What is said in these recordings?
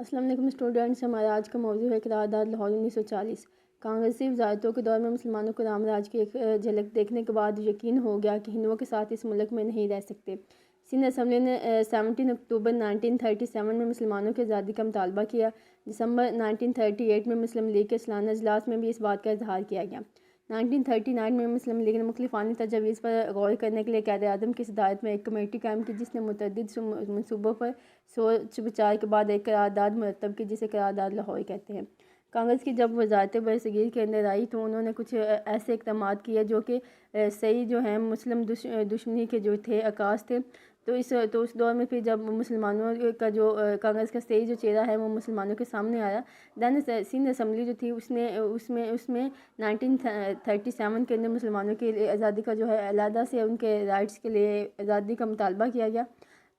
السلام علیکم اسٹوڈنٹس، ہمارا آج کا موضوع ہے قرارداد لاہور 1940۔ کانگریسی وزارتوں کے دور میں مسلمانوں کو رام راج کی ایک جھلک دیکھنے کے بعد یقین ہو گیا کہ ہندوؤں کے ساتھ اس ملک میں نہیں رہ سکتے۔ سندھ اسمبلی نے 17 اکتوبر 1937 میں مسلمانوں کی آزادی کا مطالبہ کیا۔ دسمبر 1938 میں مسلم لیگ کے سالانہ اجلاس میں بھی اس بات کا اظہار کیا گیا۔ 1939 میں مسلم لیگ نے مختلف آئینی تجاویز پر غور کرنے کے لیے قائد اعظم کی صدارت میں ایک کمیٹی قائم کی، جس نے متعدد منصوبوں پر سوچ بچار کے بعد ایک قرارداد مرتب کی، جسے قرارداد لاہور کہتے ہیں۔ کانگریس کی جب وزارت برصغیر کے اندر آئی تو انہوں نے کچھ ایسے اقدامات کیے جو کہ صحیح جو ہیں مسلم دشمنی کے جو تھے عکاس تھے۔ تو اس دور میں پھر جب مسلمانوں کا جو کانگریس کا صحیح جو چہرہ ہے وہ مسلمانوں کے سامنے آیا، دین سندھ اسمبلی جو تھی اس میں 1937 کے اندر مسلمانوں کی آزادی کا جو ہے علیحدہ سے ان کے رائٹس کے لیے آزادی کا مطالبہ کیا گیا۔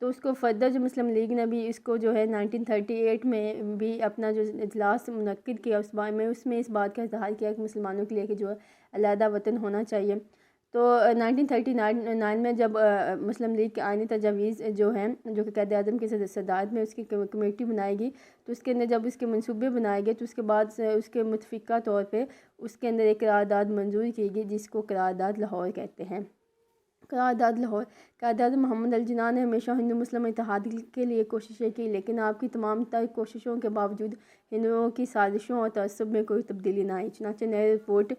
تو اس کو فردر جو مسلم لیگ نے بھی اس کو جو ہے 1938 میں بھی اپنا جو اجلاس منعقد کیا، اس میں اس بات کا اظہار کیا کہ مسلمانوں کے لیے کہ جو علیحدہ وطن ہونا چاہیے۔ تو 1939 میں جب مسلم لیگ کے آئینی تجاویز جو ہیں جو کہ قائد اعظم کی صدارت میں اس کی کمیٹی بنائی گئی، تو اس کے اندر جب اس کے منصوبے بنائے گئے تو اس کے بعد اس کے متفقہ طور پہ اس کے اندر ایک قرارداد منظور کی گئی، جس کو قرارداد لاہور کہتے ہیں۔ قرارداد لاہور۔ قائد اعظم محمد علی جناح نے ہمیشہ ہندو مسلم اتحاد کے لیے کوششیں کی، لیکن آپ کی تمام تر کوششوں کے باوجود ہندوؤں کی سازشوں اور تعصب میں کوئی تبدیلی نہ آئی۔ چنانچہ نہرو رپورٹ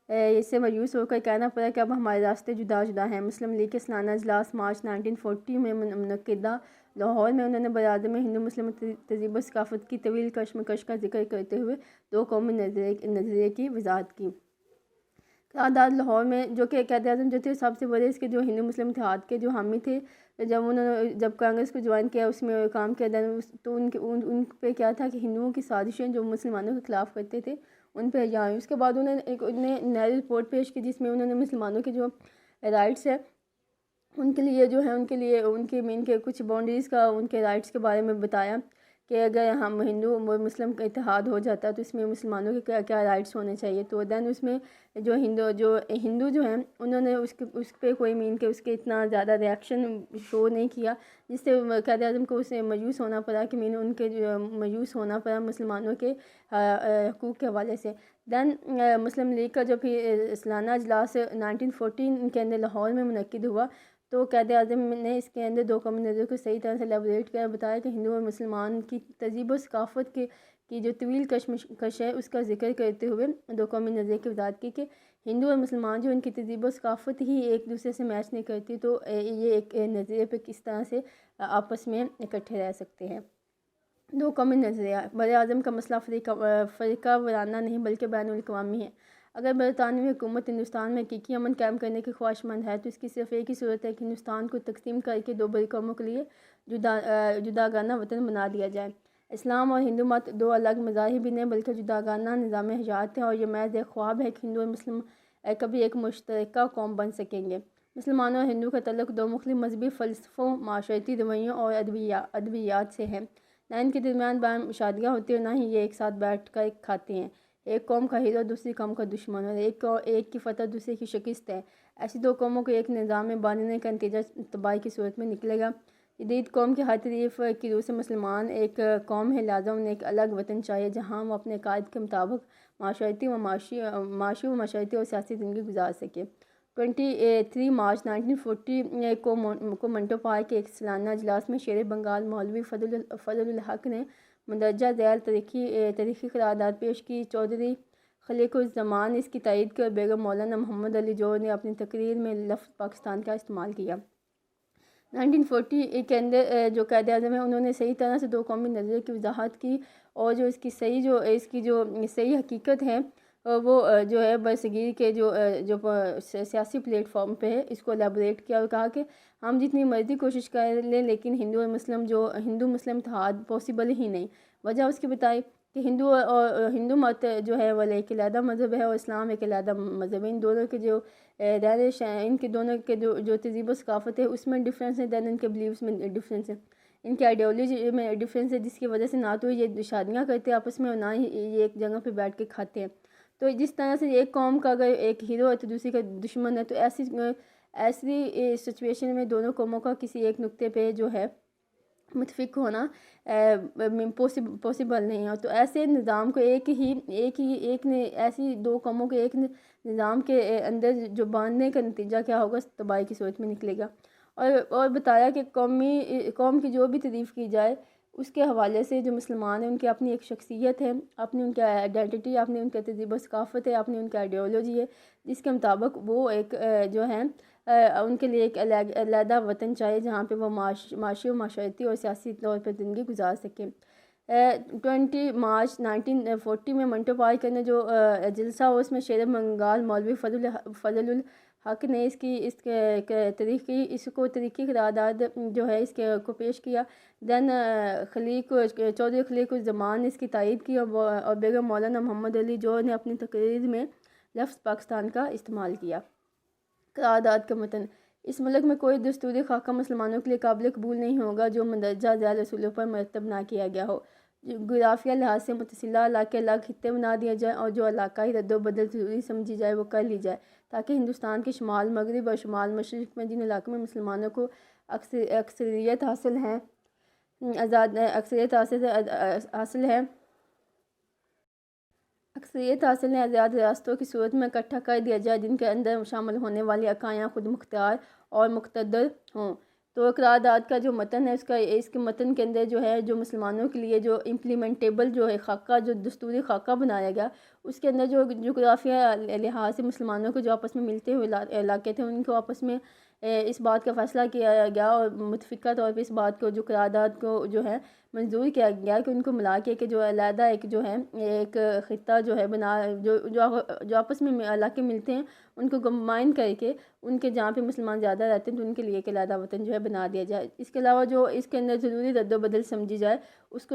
اس سے مایوس ہو کر کہنا پڑا کہ اب ہمارے راستے جدا جدا ہیں۔ مسلم لیگ کے سالانہ اجلاس مارچ 1940 میں منعقدہ لاہور میں انہوں نے برادری میں ہندو مسلم تہذیب و ثقافت کی طویل کشمکش کا ذکر کرتے ہوئے دو قومی نظریے کی وضاحت کی۔ قرارداد لاہور میں جو کہ قائد اعظم جو تھے سب سے بڑے اس کے جو ہندو مسلم اتحاد کے جو حامی تھے، جب کانگریس کو جوائن کیا اس میں کام کیا، تو ان پہ کیا تھا کہ ہندوؤں کی سازشیں جو مسلمانوں کے خلاف کرتے تھے ان پہ جائیں۔ اس کے بعد انہوں نے نہرو رپورٹ پیش کی، جس میں انہوں نے مسلمانوں کے جو رائٹس ہیں ان کے لیے جو ہے ان کے کچھ باؤنڈریز کا ان کے رائٹس کے بارے میں بتایا کہ اگر ہم ہندو و مسلم کا اتحاد ہو جاتا ہے تو اس میں مسلمانوں کے کیا کیا رائٹس ہونے چاہیے۔ تو دین اس میں جو ہندو جو ہیں انہوں نے اس پہ کوئی کہ اس کے اتنا زیادہ ریاکشن شو نہیں کیا، جس سے قائد اعظم کو اسے مایوس ہونا پڑا کہ ان کے مایوس ہونا پڑا مسلمانوں کے حقوق کے حوالے سے۔ دین مسلم لیگ کا جو پھر سالانہ اجلاس 1914 کے اندر لاہور میں منعقد ہوا، تو قائد اعظم نے اس کے اندر دو قومی نظریوں کو صحیح طرح سے ایلیبوریٹ کیا، بتایا کہ ہندو اور مسلمان کی تہذیب و ثقافت کی جو طویل کشمکش ہے اس کا ذکر کرتے ہوئے دو قومی نظریے کی وضاحت کی کہ ہندو اور مسلمان جو ان کی تہذیب و ثقافت ہی ایک دوسرے سے میچ نہیں کرتی، تو یہ ایک نظریے پہ کس طرح سے آپس میں اکٹھے رہ سکتے ہیں۔ دو قومی نظریہ۔ بر اعظم کا مسئلہ فرقہ وارانہ نہیں بلکہ بین الاقوامی ہے۔ اگر برطانوی حکومت ہندوستان میں حقیقی امن قائم کرنے کی خواہشمند ہے تو اس کی صرف ایک ہی صورت ہے کہ ہندوستان کو تقسیم کر کے دو بڑی قوموں کے لیے جداگانہ وطن بنا دیا جائے۔ اسلام اور ہندو مت دو الگ مذاہب ہی نہیں بلکہ جداگانہ نظام حیات ہیں، اور یہ محض ایک خواب ہے کہ ہندو اور مسلم کبھی ایک مشترکہ قوم بن سکیں گے۔ مسلمانوں اور ہندو کا تعلق دو مختلف مذہبی فلسفوں، معاشرتی رویوں اور ادبیات سے ہے۔ نہ ان کے درمیان باہم شادیاں ہوتی ہیں اور نہ ہی یہ ایک ساتھ بیٹھ کر کھاتے ہیں۔ ایک قوم کا ہیرو دوسری قوم کا دشمن، اور ایک کی فتح دوسرے کی شکست ہے۔ ایسی دو قوموں کو ایک نظام میں باندھنے کا نتیجہ تباہی کی صورت میں نکلے گا۔ جدید قوم کی ہر تعریف کی روح سے مسلمان ایک قوم ہے، لہٰذا انہیں ایک الگ وطن چاہیے جہاں وہ اپنے قائد کے مطابق معاشی و معاشرتی اور سیاسی زندگی گزار سکے۔ 23 مارچ 1940 کو منٹو پارک کے ایک سالانہ اجلاس میں شیر بنگال مولوی فضل الحق نے مندرجہ ذیل تاریخی قرارداد پیش کی۔ چودھری خلیق الزمان اس کی تائید کی اور بیگم مولانا محمد علی جوہر نے اپنی تقریر میں لفظ پاکستان کا استعمال کیا۔ 1940 کے اندر جو قائد اعظم ہیں انہوں نے صحیح طرح سے دو قومی نظریے کی وضاحت کی، اور جو اس کی صحیح حقیقت ہے وہ جو ہے برصغیر کے جو سیاسی پلیٹ فارم پہ ہے اس کو ایلیبوریٹ کیا اور کہا کہ ہم جتنی مرضی کوشش کر لیں لیکن ہندو مسلم اتحاد پاسبل ہی نہیں۔ وجہ اس کی بتائی کہ ہندو مت جو ہے وہ ایک علیحدہ مذہب ہے اور اسلام ایک علیحدہ مذہب ہے۔ ان دونوں کے جو ان کے دونوں کے جو تہذیب و ثقافت ہے اس میں ڈفرینس ہے، دین ان کے بلیوز میں ڈفرینس ہے، ان کی آئیڈیالوجی میں ڈفرینس ہے، جس کی وجہ سے نہ تو یہ شادیاں کرتے آپس میں اور نہ ہی یہ ایک جگہ پہ بیٹھ کے کھاتے ہیں۔ تو جس طرح سے ایک قوم کا اگر ایک ہیرو ہے تو دوسری کا دشمن ہے، تو ایسی سچویشن میں دونوں قوموں کا کسی ایک نقطے پہ جو ہے متفق ہونا پاسبل نہیں ہے۔ تو ایسے نظام کو ایسی دو قوموں کے ایک نظام کے اندر جو باندھنے کا نتیجہ کیا ہوگا، تباہی کی صورت میں نکلے گا۔ اور بتایا کہ قوم کی جو بھی تعریف کی جائے اس کے حوالے سے جو مسلمان ہیں ان کی اپنی ایک شخصیت ہے، اپنی ان کی آئیڈینٹی، اپنی ان کا تہذیب و ثقافت ہے، اپنی ان کی آئیڈیالوجی ہے، جس کے مطابق وہ ایک جو ہے ان کے لیے ایک علیحدہ وطن چاہیے جہاں پہ وہ معاشی و معاشرتی اور سیاسی طور پر زندگی گزار سکیں۔ 20 مارچ 1940 میں منٹو پارک نے جو جلسہ ہو، اس میں شیر بنگال مولوی فضل الحق نے اس تاریخی قرارداد جو ہے اس کو پیش کیا۔ دین چودھری خلیق الزمان نے اس کی تائید کی، اور بیگم مولانا محمد علی جو نے اپنی تقریر میں لفظ پاکستان کا استعمال کیا۔ قرارداد کا متن: اس ملک میں کوئی دستوری خاکہ مسلمانوں کے لیے قابل قبول نہیں ہوگا جو مندرجہ ذیل اصولوں پر مرتب نہ کیا گیا ہو۔ جغرافیہ لحاظ سے متصلہ علاقے الگ خطے بنا دیا جائے، اور جو علاقائی رد و بدل ضروری سمجھی جائے وہ کر لی جائے، تاکہ ہندوستان کے شمال مغرب اور شمال مشرق میں جن علاقوں میں مسلمانوں کو اکثریت حاصل ہے آزاد ریاستوں کی صورت میں اکٹھا کر دیا جائے، جن کے اندر شامل ہونے والی اکائیاں خود مختار اور مقتدر ہوں۔ تو قرارداد کا جو متن ہے اس کے متن کے اندر جو ہے جو مسلمانوں کے لیے جو امپلیمنٹیبل جو ہے خاکہ، جو دستوری خاکہ بنایا گیا، اس کے اندر جو جغرافیہ لحاظ سے مسلمانوں کو جو آپس میں ملتے ہوئے علاقے تھے ان کو آپس میں اس بات کا فیصلہ کیا گیا، اور متفقہ طور پہ اس بات کو جو قرارداد کو جو ہے منظور کیا گیا کہ ان کو ملا کے کہ جو علیحدہ ایک جو ہے ایک خطہ جو ہے جو آپس میں علاقے ملتے ہیں ان کو کمبائن کر کے ان کے جہاں پہ مسلمان زیادہ رہتے ہیں تو ان کے لیے ایک علیحدہ وطن جو ہے بنا دیا جائے۔ اس کے علاوہ جو اس کے اندر ضروری رد و بدل سمجھی جائے اس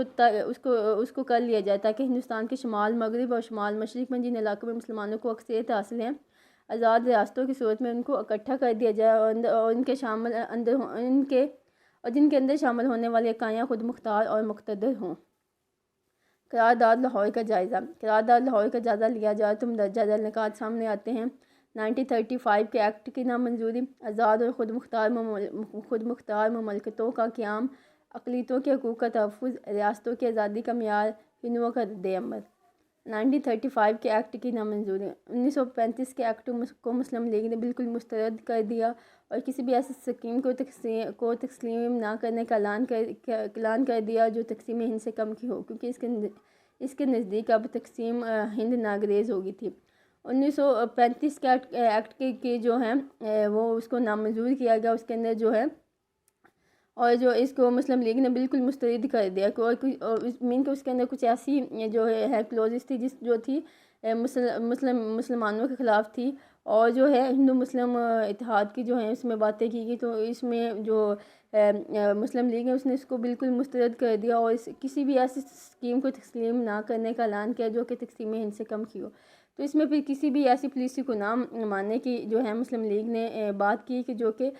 کو کر لیا جائے، تاکہ ہندوستان کے شمال مغرب اور شمال مشرق میں جن علاقوں میں مسلمانوں کو اکثریت حاصل ہے آزاد ریاستوں کی صورت میں ان کو اکٹھا کر دیا جائے، اور جن کے اندر شامل ہونے والی اکائیاں خود مختار اور مقتدر ہوں۔ قرارداد لاہور کا جائزہ: قرارداد لاہور کا جائزہ لیا جائے تو مندرجہ ذیل نکات سامنے آتے ہیں۔ 1935 کے ایکٹ کی نامنظوری، آزاد اور خود مختار مملکتوں کا قیام، اقلیتوں کے حقوق کا تحفظ، ریاستوں کی آزادی کا معیار، ہندوؤں کا رد عمل۔ 1935 کے ایکٹ کی نامنظوری: 1935 کے ایکٹ کو مسلم لیگ نے بالکل مسترد کر دیا اور کسی بھی ایسی اسکیم کو تسلیم نہ کرنے کا اعلان کر دیا جو تقسیم ہند سے کم کی ہو، کیونکہ اس کے نزدیک اب تقسیم ہند ناگزیر ہو گئی تھی۔ 1935 کے ایکٹ کی جو ہے وہ اس کو نامنظور کیا گیا، اس کے اندر جو ہے اور جو اس کو مسلم لیگ نے بالکل مسترد کر دیا، کہ اس کے اندر کچھ ایسی جو ہے کلوزز تھی جو تھی مسلمانوں کے خلاف تھی، اور جو ہے ہندو مسلم اتحاد کی جو ہیں اس میں باتیں کی گئی، تو اس میں جو مسلم لیگ ہے اس نے اس کو بالکل مسترد کر دیا اور کسی بھی ایسی اسکیم کو تسلیم نہ کرنے کا اعلان کیا جو کہ تقسیم ہند سے کم کی ہو۔ تو اس میں پھر کسی بھی ایسی پالیسی کو نہ ماننے کی جو ہے مسلم لیگ نے بات کی کہ جو کہ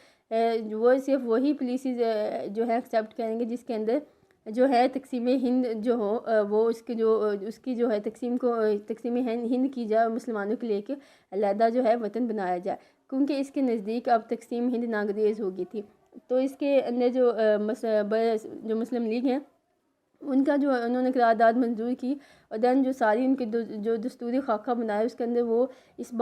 وہ صرف وہی پالیسیز جو ہے ایکسیپٹ کریں گے جس کے اندر جو ہے تقسیم ہند جو ہو وہ اس کی جو ہے تقسیم ہند کی جائے اور مسلمانوں کے لیے کہ علیحدہ جو ہے وطن بنایا جائے، کیونکہ اس کے نزدیک اب تقسیم ہند ناگزیر ہو گئی تھی۔ تو اس کے اندر جو مسلم لیگ ہیں ان کا جو انہوں نے قرارداد منظور کی، اور دین جو ساری ان کے جو دستوری خاکہ بنائے اس کے اندر وہ اس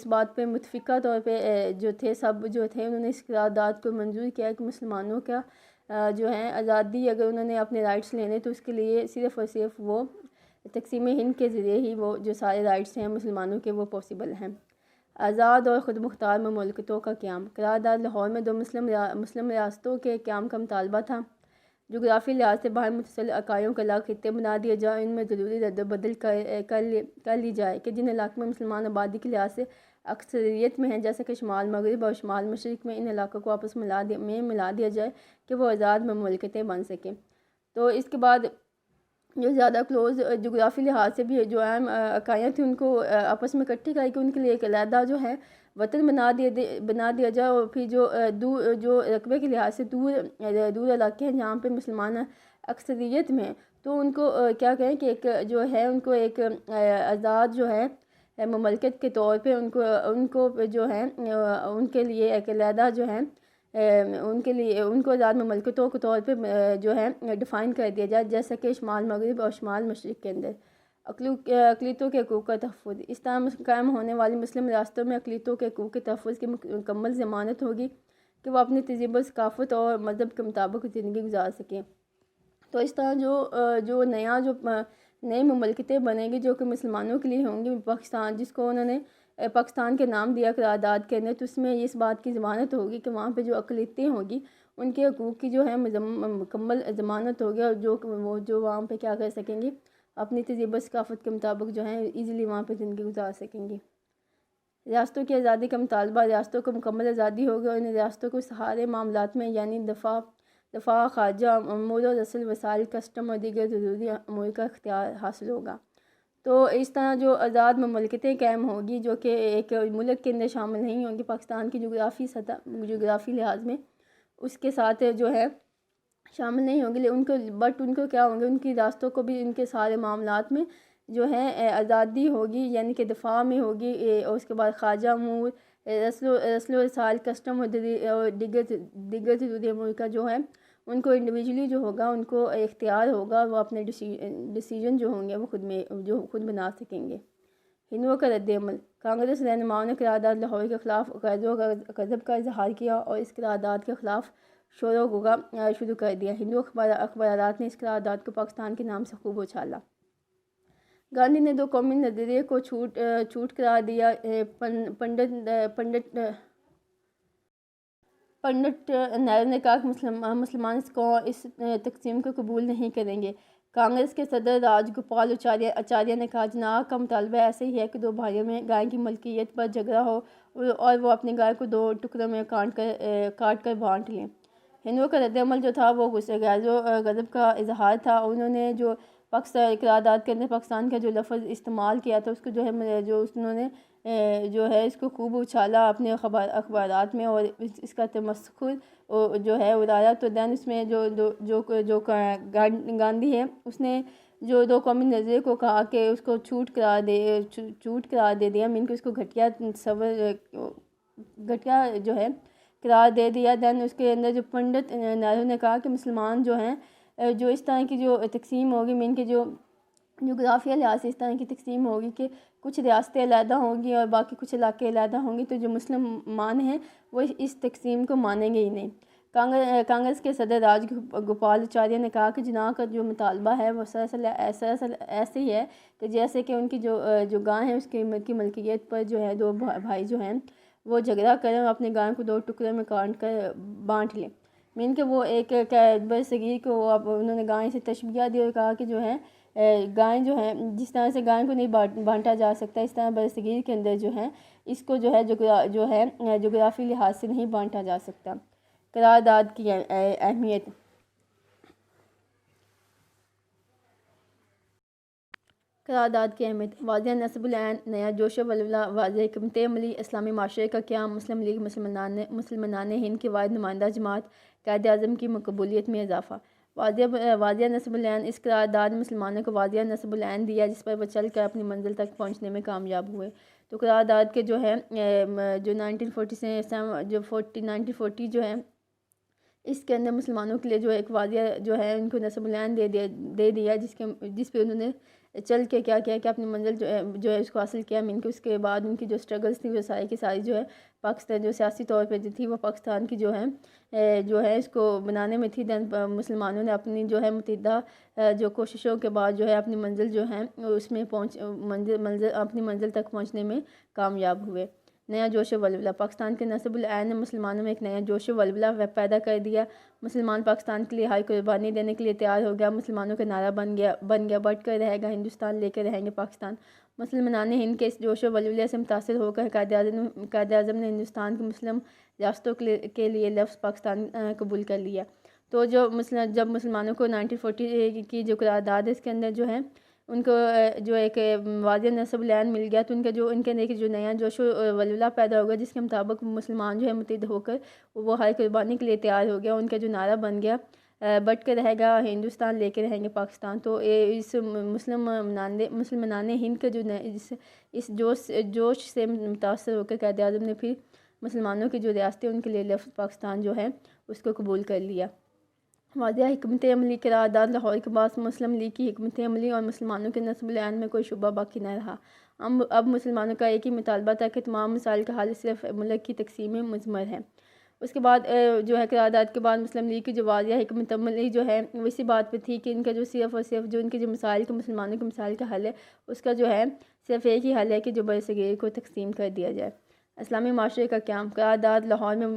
بات پہ متفقہ طور پہ جو تھے سب جو تھے انہوں نے اس قرارداد کو منظور کیا کہ مسلمانوں کا جو ہے آزادی اگر انہوں نے اپنے رائٹس لینے تو اس کے لیے صرف اور صرف وہ تقسیم ہند کے ذریعے ہی وہ جو سارے رائٹس ہیں مسلمانوں کے وہ پاسبل ہیں۔ آزاد اور خود مختار مملکتوں کا قیام: قرارداد لاہور میں دو مسلم ریاستوں کے قیام کا مطالبہ تھا۔ جغرافی لحاظ سے باہر متصل علاقوں کے الگ خطے بنا دیا جائے، ان میں ضروری رد و بدل کر لی جائے کہ جن علاقوں میں مسلمان آبادی کے لحاظ سے اکثریت میں ہیں جیسے کہ شمال مغرب اور شمال مشرق میں، ان علاقوں کو آپس میں ملا دیا جائے کہ وہ آزاد مملکتیں بن سکیں۔ تو اس کے بعد جو زیادہ کلوز جغرافی لحاظ سے بھی جو اہم اکائیاں تھیں ان کو آپس میں اکٹھی کر کے ان کے لیے ایک علیحدہ جو ہے وطن بنا دیا جائے، اور پھر جو رقبے کے لحاظ سے دور علاقے ہیں جہاں پہ مسلمان اکثریت میں، تو ان کو کیا کہیں کہ ایک جو ہے ان کو ایک آزاد جو ہے مملکت کے طور پہ ان کو جو ہے ان کے لیے ایک علیحدہ جو ہے ان کے لیے ان کو آزاد مملکتوں کے طور پہ جو ہے ڈیفائن کر دیا جائے، جیسا کہ شمال مغرب اور شمال مشرق کے اندر اقلیتوں کے حقوق کا تحفظ۔ اس طرح قائم ہونے والی مسلم ریاستوں میں اقلیتوں کے حقوق کے تحفظ کی مکمل ضمانت ہوگی کہ وہ اپنی تہذیب و ثقافت اور مذہب کے مطابق زندگی گزار سکیں۔ تو اس طرح جو نئی مملکتیں بنیں گی جو کہ مسلمانوں کے لیے ہوں گی، پاکستان جس کو انہوں نے پاکستان کے نام دیا قرارداد کے اندر، تو اس میں اس بات کی ضمانت ہوگی کہ وہاں پہ جو اقلیتیں ہوگی ان کے حقوق کی جو ہے مکمل ضمانت ہوگی، اور جو وہاں پہ کیا کر سکیں گی، اپنی تہذیب و ثقافت کے مطابق جو ہے ایزیلی وہاں پہ زندگی گزار سکیں گی۔ ریاستوں کی آزادی کا مطالبہ، ریاستوں کو مکمل آزادی ہوگی اور ان ریاستوں کو سارے معاملات میں یعنی دفاع، خارجہ امور و رسل وسائل، کسٹم اور دیگر ضروری امور کا اختیار حاصل ہوگا۔ تو اس طرح جو آزاد مملکتیں قائم ہوگی جو کہ ایک ملک کے اندر شامل نہیں ہوں گی، پاکستان کی جغرافی لحاظ میں اس کے ساتھ جو ہے شامل نہیں ہوں گی، ان کو کیا ہوں گے، ان کی ریاستوں کو بھی ان کے سارے معاملات میں جو ہے آزادی ہوگی، یعنی کہ دفاع میں ہوگی، اور اس کے بعد خارجہ امور، رسل و رسائل، کسٹم اور دیگر ضروری امور کا جو ہے ان کو انڈیویجولی جو ہوگا ان کو اختیار ہوگا، وہ اپنے ڈیسیجن جو ہوں گے وہ خود بنا سکیں گے۔ ہندوؤں کا رد عمل، کانگریس رہنماؤں نے قرارداد لاہور کے خلاف غیر و غضب کا اظہار کیا اور اس قرارداد کے خلاف شور و غوغا شروع کر دیا۔ ہندو اخبارات نے اس قرارداد کو پاکستان کے نام سے خوب اچھالا۔ گاندھی نے دو قومی نظریے کو چھوٹ قرار دیا۔ پنڈت نہرو نے کہا کہ مسلمان اس تقسیم کو قبول نہیں کریں گے۔ کانگریس کے صدر راج گوپال آچاریہ نے کہا جناح کا مطالبہ ایسے ہی ہے کہ دو بھائیوں میں گائے کی ملکیت پر جھگڑا ہو اور وہ اپنی گائے کو دو ٹکڑوں میں کاٹ کر بانٹ لیں۔ ہندوؤں کا رد عمل جو تھا وہ غصے غیر و غضب کا اظہار تھا۔ انہوں نے جو قرارداد کے اندر پاکستان کا جو لفظ استعمال کیا تھا اس کو جو ہے انہوں نے جو ہے اس کو خوب اچھالا اپنے اخبارات میں اور اس کا تمسخر جو ہے اڑایا۔ تو دین اس میں جو گاندھی ہے اس نے جو دو قومی نظریے کو کہا کہ اس کو چھوٹ قرار دے دیا، مین کہ اس کو گھٹیا جو ہے قرار دے دیا۔ دین اس کے اندر جو پنڈت نہرو نے کہا کہ مسلمان جو ہیں جو اس طرح کی جو تقسیم ہوگی، مین کہ جو جغرافیہ لحاظ سے اس طرح کی تقسیم ہوگی کہ کچھ ریاستیں علیحدہ ہوں گی اور باقی کچھ علاقے علیحدہ ہوں گی، تو جو مسلمان ہیں وہ اس تقسیم کو مانیں گے ہی نہیں۔ کانگریس کے صدر راج گوپال آچاریہ نے کہا کہ جناح کا جو مطالبہ ہے وہ سراسر ایسے ہی ہے کہ جیسے کہ ان کی جو گائے ہیں اس کی ملکیت پر جو ہے دو بھائی جو ہیں وہ جھگڑا کریں اور اپنی گائے کو دو ٹکڑوں میں کاٹ کر بانٹ لیں، مین کہ وہ ایک برصغیر کو انہوں نے گائے سے تشبیہ دی اور کہا کہ جو ہے گائیں جو ہیں جس طرح سے گائیں کو نہیں بانٹا جا سکتا، اس طرح برصغیر کے اندر جو ہے اس کو جو ہے جغرافی لحاظ سے نہیں بانٹا جا سکتا۔ قرارداد کی اہمیت، واضح نصب العین، نیا جوش و ولولہ، واضح حکمت عملی، اسلامی معاشرے کا قیام، مسلم لیگ مسلمانان ہند کی واحد نمائندہ جماعت، قائد اعظم کی مقبولیت میں اضافہ۔ واضح نصب العین، اس قرارداد نے مسلمانوں کو واضح نصب العین دیا جس پر وہ چل کر اپنی منزل تک پہنچنے میں کامیاب ہوئے۔ تو قرارداد کے جو ہے جو 1940 جو ہے اس کے اندر مسلمانوں کے لیے جو ایک واضح جو ہے ان کو نصب العین دے دیا جس پہ انہوں نے چل کے کیا کیا کہ اپنی منزل جو ہے اس کو حاصل کیا، مین کہ اس کے بعد ان کی جو سٹرگلز تھی وہ ساری جو ہے پاکستان جو سیاسی طور پہ جو تھی وہ پاکستان کی جو ہے اس کو بنانے میں تھی۔ دین مسلمانوں نے اپنی جو ہے متعدد جو کوششوں کے بعد جو ہے اپنی منزل جو ہے اس میں اپنی منزل تک پہنچنے میں کامیاب ہوئے۔ نیا جوش و ولولہ، پاکستان کے نصب العین نے مسلمانوں میں ایک نیا جوش و ولولہ پیدا کر دیا۔ مسلمان پاکستان کے لیے ہائی قربانی دینے کے لیے تیار ہو گیا۔ مسلمانوں کا نعرہ بن گیا بٹ کر رہے گا ہندوستان، لے کر رہیں گے پاکستان۔ مسلمانان ہند کے اس جوش و ولولے سے متاثر ہو کر قائد اعظم نے ہندوستان کی مسلم ریاستوں کے لیے لفظ پاکستان قبول کر لیا۔ تو جب مسلمانوں کو 1940 کی جو قرارداد ہے اس کے اندر جو ہے ان کو جو ایک واضح نصب العین مل گیا، تو ان کے اندر جو نیا جوش و ولولہ پیدا ہوگا جس کے مطابق مسلمان جو ہے متحد ہو کر وہ ہائی قربانی کے لیے تیار ہو گیا۔ ان کا جو نعرہ بن گیا بٹ کر رہے گا ہندوستان، لے کے رہیں گے پاکستان۔ تو اس مسلمانان ہند کا جو اس جوش سے متاثر ہو کر قائد اعظم نے پھر مسلمانوں کی جو ریاستیں ان کے لیے لفظ پاکستان جو ہے اس کو قبول کر لیا۔ واضح حکمت عملی قرارداد لاہور کے بعد مسلم لیگ کی حکمت عملی اور مسلمانوں کے نصب العین میں کوئی شبہ باقی نہ رہا۔ اب مسلمانوں کا ایک ہی مطالبہ تھا کہ تمام مسائل کا حل صرف ملک کی تقسیم مضمر ہے۔ اس کے بعد جو ہے قرارداد کے بعد مسلم لیگ کی جو واضح حکمت عملی جو ہے وہ اسی بات پہ تھی کہ ان کا جو صرف اور صرف جو ان کے جو مسائل کے مسلمانوں کے مسائل کا حل ہے اس کا جو ہے صرف ایک ہی حل ہے کہ جو بر صغیر کو تقسیم کر دیا جائے۔ اسلامی معاشرے کا قیام۔ قرارداد لاہور میں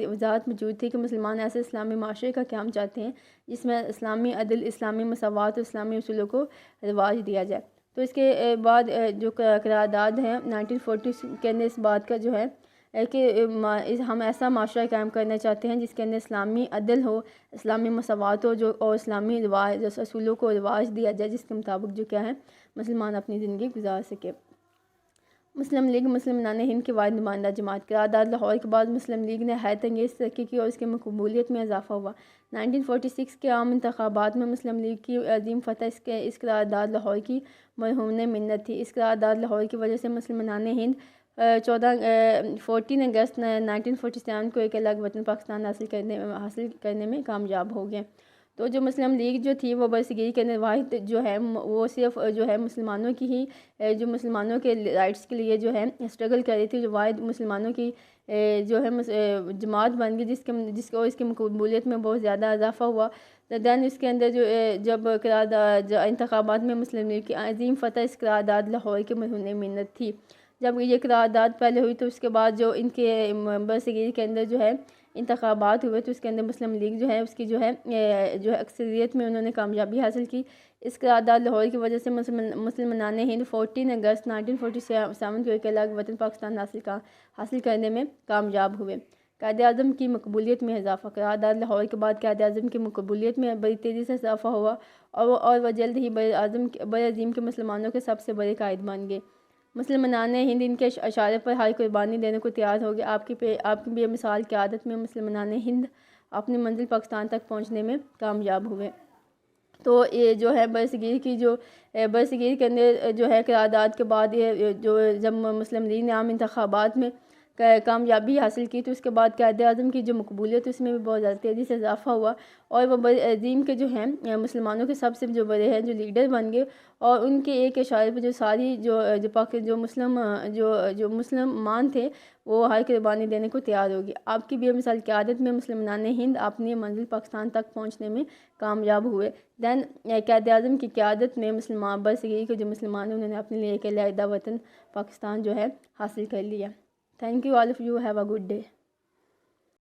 وضاحت موجود تھی کہ مسلمان ایسے اسلامی معاشرے کا قیام چاہتے ہیں جس میں اسلامی عدل، اسلامی مساوات اور اسلامی اصولوں کو رواج دیا جائے۔ تو اس کے بعد جو قرارداد ہے 1940 کے اندر اس بات کا جو ہے کہ ہم ایسا معاشرہ قائم کرنا چاہتے ہیں جس کے اندر اسلامی عدل ہو، اسلامی مساوات ہو اور اسلامی رواج اصولوں کو رواج دیا جائے جس کے مطابق جو کیا ہے مسلمان اپنی زندگی گزار سکے۔ مسلم لیگ مسلمانان ہند کی واحد نمائندہ جماعت۔ قرارداد لاہور کے بعد مسلم لیگ نے حیرت انگیز ترقی کی اور اس کی مقبولیت میں اضافہ ہوا۔ 1946 کے عام انتخابات میں مسلم لیگ کی عظیم فتح اس قرارداد لاہور کی مرہون منت تھی۔ اس قرارداد لاہور کی وجہ سے مسلمانان ہند 14 اگست 1947 کو ایک الگ وطن پاکستان حاصل کرنے میں کامیاب ہو گئے۔ تو جو مسلم لیگ جو تھی وہ برصغیر کے اندر واحد جو ہے وہ صرف جو ہے مسلمانوں کی ہی جو مسلمانوں کے رائٹس کے لیے جو ہے اسٹرگل کر رہی تھی، جو واحد مسلمانوں کی جو ہے جماعت بن گئی جس کو اس کی مقبولیت میں بہت زیادہ اضافہ ہوا۔ دین اس کے اندر جو جب قرارداد انتخابات میں مسلم لیگ کی عظیم فتح اس قرارداد لاہور کی مرہون منت تھی۔ جب یہ قرارداد پہلے ہوئی تو اس کے بعد جو ان کے برصغیر کے اندر جو ہے انتخابات ہوئے تو اس کے اندر مسلم لیگ جو ہے اس کی جو ہے اکثریت میں انہوں نے کامیابی حاصل کی۔ اس قرارداد لاہور کی وجہ سے مسلمانان ہند 14 اگست 1947 کو ایک الگ وطن پاکستان حاصل کرنے میں کامیاب ہوئے۔ قائد اعظم کی مقبولیت میں اضافہ۔ قرارداد لاہور کے بعد قائد اعظم کی مقبولیت میں بڑی تیزی سے اضافہ ہوا اور وہ جلد ہی بر عظیم کے مسلمانوں کے سب سے بڑے قائد بن گئے۔ مسلمانان ہند ان کے اشارے پر ہر قربانی دینے کو تیار ہو گئے۔ آپ کی بے مثال قیادت میں مسلمانان ہند اپنی منزل پاکستان تک پہنچنے میں کامیاب ہوئے۔ تو یہ جو ہے برصغیر کے اندر جو ہے قرارداد کے بعد یہ جو جب مسلم لیگ نے عام انتخابات میں کامیابی حاصل کی تو اس کے بعد قائد اعظم کی جو مقبولیت اس میں بھی بہت زیادہ تیزی سے اضافہ ہوا اور وہ بر عظیم کے جو ہیں مسلمانوں کے سب سے جو بڑے ہیں جو لیڈر بن گئے اور ان کے ایک اشارے پہ جو ساری جو مسلمان تھے وہ ہر قربانی دینے کو تیار ہوگی۔ آپ کی بے مثال قیادت میں مسلمانان ہند اپنی منزل پاکستان تک پہنچنے میں کامیاب ہوئے۔ دین قائد اعظم کی قیادت میں برصغیر کے جو مسلمان ہیں انہوں نے اپنے لیے ایک علیحدہ وطن پاکستان جو ہے حاصل کر لیا۔ Thank you all of you. Have a good day.